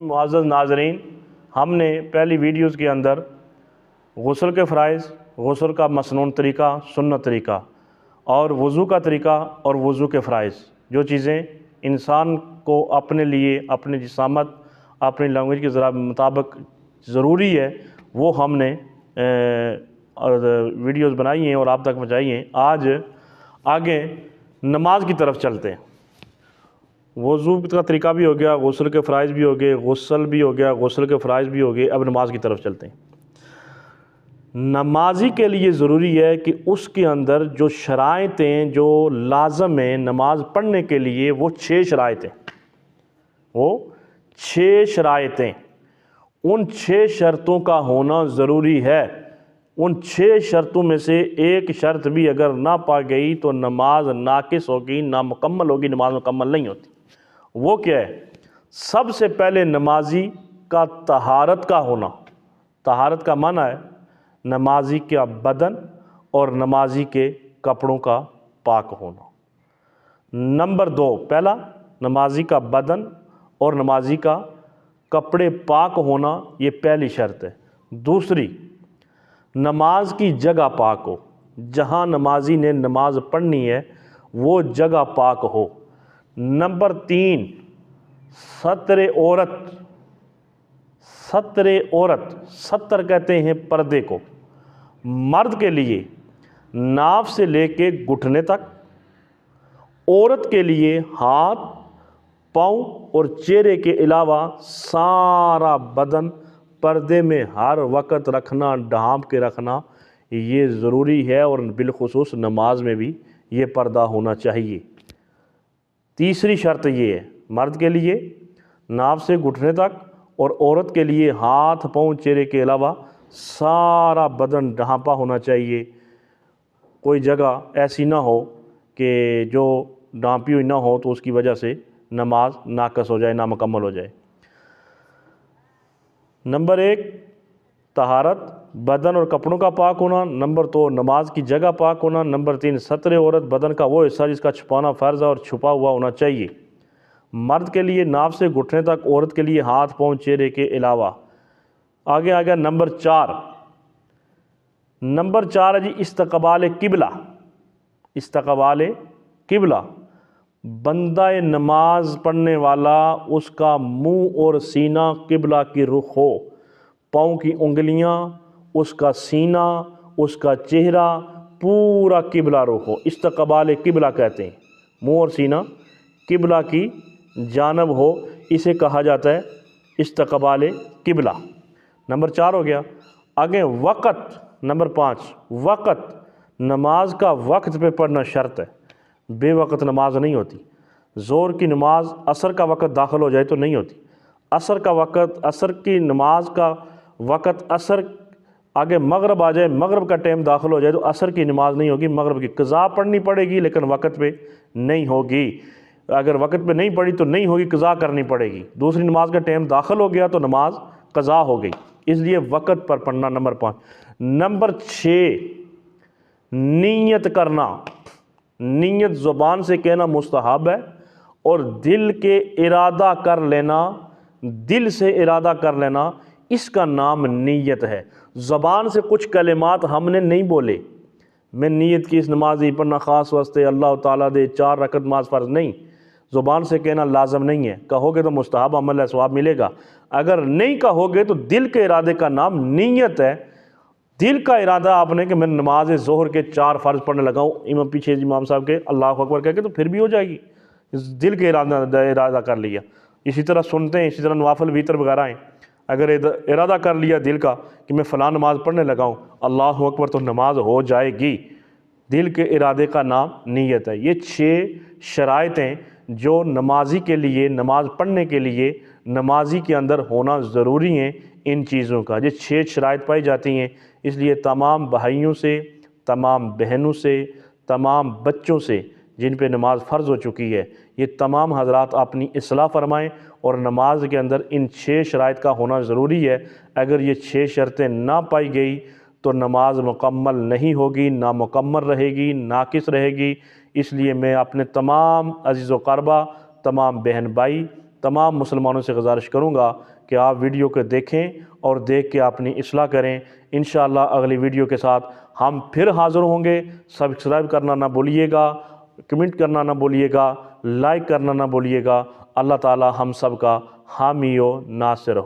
معزز ناظرین، ہم نے پہلی ویڈیوز کے اندر غسل کے فرائض، غسل کا مسنون طریقہ، سنت طریقہ اور وضو کا طریقہ اور وضو کے فرائض، جو چیزیں انسان کو اپنے لیے، اپنے جسامت، اپنی لینگویج کے مطابق ضروری ہے، وہ ہم نے ویڈیوز بنائی ہیں اور آپ تک پہنچائی ہیں۔ آج آگے نماز کی طرف چلتے ہیں۔ وضو کا طریقہ بھی ہو گیا، غسل کے فرائض بھی ہو گئے، غسل بھی ہو گیا، غسل کے فرائض بھی ہو گئے، اب نماز کی طرف چلتے ہیں۔ نمازی کے لیے ضروری ہے کہ اس کے اندر جو شرائطیں جو لازم ہیں نماز پڑھنے کے لیے، وہ 6 شرائطیں، وہ 6 شرائطیں، ان 6 شرطوں کا ہونا ضروری ہے۔ ان 6 شرطوں میں سے ایک شرط بھی اگر نہ پا گئی تو نماز ناقص ہوگی، نامکمل ہوگی، نماز مکمل نہیں ہوتی۔ وہ کیا ہے؟ سب سے پہلے نمازی کا طہارت کا ہونا۔ طہارت کا معنی ہے نمازی کا بدن اور نمازی کے کپڑوں کا پاک ہونا۔ نمبر 2، پہلا نمازی کا بدن اور نمازی کا کپڑے پاک ہونا، یہ پہلی شرط ہے۔ دوسری، نماز کی جگہ پاک ہو، جہاں نمازی نے نماز پڑھنی ہے وہ جگہ پاک ہو۔ نمبر 3، ستر عورت۔ ستر عورت، ستر کہتے ہیں پردے کو۔ مرد کے لیے ناف سے لے کے گھٹنے تک، عورت کے لیے ہاتھ، پاؤں اور چہرے کے علاوہ سارا بدن پردے میں ہر وقت رکھنا، ڈھانپ کے رکھنا، یہ ضروری ہے، اور بالخصوص نماز میں بھی یہ پردہ ہونا چاہیے۔ تیسری شرط یہ ہے، مرد کے لیے ناف سے گھٹنے تک اور عورت کے لیے ہاتھ، پاؤں، چہرے کے علاوہ سارا بدن ڈھانپا ہونا چاہیے۔ کوئی جگہ ایسی نہ ہو کہ جو ڈھانپی ہوئی نہ ہو تو اس کی وجہ سے نماز ناقص ہو جائے، نامکمل ہو جائے۔ نمبر 1، طہارت، بدن اور کپڑوں کا پاک ہونا۔ نمبر 2، نماز کی جگہ پاک ہونا۔ نمبر 3، ستر عورت، بدن کا وہ حصہ جس کا چھپانا فرض ہے اور چھپا ہوا ہونا چاہیے۔ مرد کے لیے ناف سے گھٹنے تک، عورت کے لیے ہاتھ، پاؤں، چہرے کے علاوہ۔ آگے آ گیا نمبر 4۔ نمبر 4 ہے جی استقبال قبلہ۔ استقبال قبلہ، بندہ نماز پڑھنے والا اس کا منہ اور سینہ قبلہ کی رخ ہو، پاؤں کی انگلیاں، اس کا سینہ، اس کا چہرہ پورا قبلہ رخ ہو، استقبال قبلہ کہتے ہیں۔ منہ اور سینہ قبلہ کی جانب ہو، اسے کہا جاتا ہے استقبال قبلہ۔ نمبر 4 ہو گیا۔ آگے وقت، نمبر 5، وقت، نماز کا وقت پہ پڑھنا شرط ہے، بے وقت نماز نہیں ہوتی۔ ظہر کی نماز عصر کا وقت داخل ہو جائے تو نہیں ہوتی۔ عصر کا وقت، عصر کی نماز کا وقت، عصر آگے مغرب آ جائے، مغرب کا ٹائم داخل ہو جائے تو عصر کی نماز نہیں ہوگی، مغرب کی قضا پڑھنی پڑے گی لیکن وقت پہ نہیں ہوگی۔ اگر وقت پہ نہیں پڑھی تو نہیں ہوگی، قضا کرنی پڑے گی۔ دوسری نماز کا ٹائم داخل ہو گیا تو نماز قضا ہو گئی، اس لیے وقت پر پڑھنا۔ نمبر 5۔ نمبر 6، نیت کرنا۔ نیت زبان سے کہنا مستحب ہے اور دل کے ارادہ کر لینا، دل سے ارادہ کر لینا، اس کا نام نیت ہے۔ زبان سے کچھ کلمات ہم نے نہیں بولے، میں نیت کی اس نماز نہیں پڑھنا خاص واسطے اللہ تعالیٰ دے 4 رکعت نماز فرض، نہیں، زبان سے کہنا لازم نہیں ہے۔ کہو گے تو مستحب عمل ہے، ثواب ملے گا۔ اگر نہیں کہو گے تو دل کے ارادے کا نام نیت ہے۔ دل کا ارادہ آپ نے کہ میں نماز ظہر کے 4 فرض پڑھنے لگا ہوں، امام پیچھے امام صاحب کے اللہ اکبر کہہ کے، تو پھر بھی ہو جائے گی، دل کے ارادہ کر لیا۔ اسی طرح سنتے ہیں، اسی طرح نوافل ویتر وغیرہ ہیں، اگر ارادہ کر لیا دل کا کہ میں فلاں نماز پڑھنے لگا ہوں، اللہ اکبر، تو نماز ہو جائے گی۔ دل کے ارادے کا نام نیت ہے۔ یہ 6 شرائطیں جو نمازی کے لیے، نماز پڑھنے کے لیے نمازی کے اندر ہونا ضروری ہیں، ان چیزوں کا یہ 6 شرائط پائی جاتی ہیں۔ اس لیے تمام بھائیوں سے، تمام بہنوں سے، تمام بچوں سے جن پہ نماز فرض ہو چکی ہے، یہ تمام حضرات اپنی اصلاح فرمائیں، اور نماز کے اندر ان 6 شرائط کا ہونا ضروری ہے۔ اگر یہ 6 شرطیں نہ پائی گئی تو نماز مکمل نہیں ہوگی، نامکمل رہے گی، ناقص رہے گی۔ اس لیے میں اپنے تمام عزیز و قربا، تمام بہن بھائی، تمام مسلمانوں سے گزارش کروں گا کہ آپ ویڈیو کو دیکھیں اور دیکھ کے اپنی اصلاح کریں۔ انشاءاللہ اگلی ویڈیو کے ساتھ ہم پھر حاضر ہوں گے۔ سبسکرائب کرنا نہ بھولیے گا، کمنٹ کرنا نہ بھولیے گا، لائک کرنا نہ بھولیے گا۔ اللہ تعالی ہم سب کا حامی و ناصر ہو۔